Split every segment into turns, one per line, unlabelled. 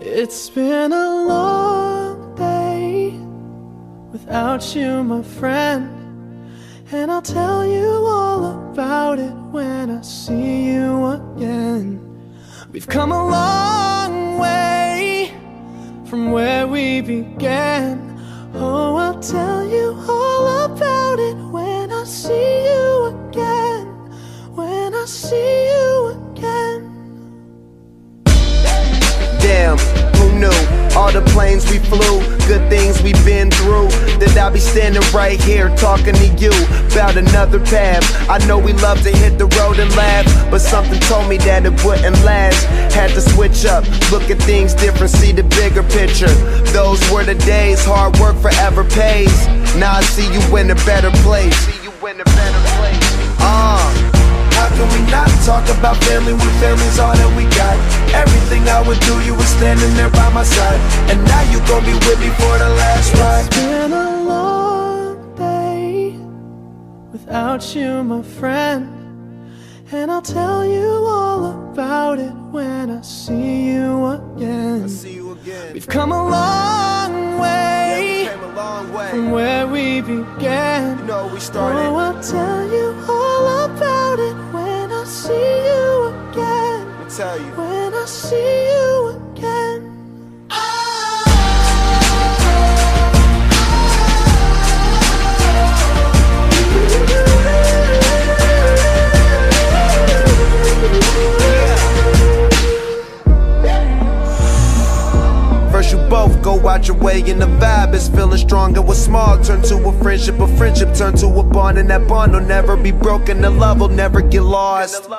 It's been a long day without you, my friend, and I'll tell you all about it when I see you again. We've come a long way from where we began. Oh, I'll tell you all about it when I see you again. When I see you again.
Damn, who knew? All the planes we flew, good things we've been through, that I'll be standing right here talking to you about another path. I know we love to hit the road and laugh, but something told me that it wouldn't last. Had to switch up, look at things different, see the bigger picture. Those were the days, hard work forever pays. Now I see you in a better place. How can we not talk about family when family's all that we got? Everything I would do, you were standing there by my side, and now you gon' be with me for the last ride.
It's been a long day without you, my friend, and I'll tell you all about it when I see you again. We've come a long way, from where we began.
You know we started.
Oh, I'll tell you all about it when I see you again.
I'll tell you.
When I see you again.
First you both go out your way and the vibe is feeling stronger. What's small turn to a friendship turn to a bond, and that bond will never be broken. The love will never get lost.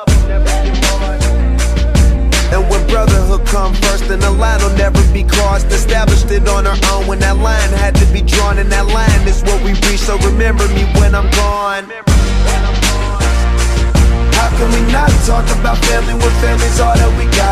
And when brotherhood come first, then the line will never be crossed. Established it on our own when that line had to be drawn, and that line is what we reach. So remember me when I'm gone. How can we not talk about family when family's all that we got?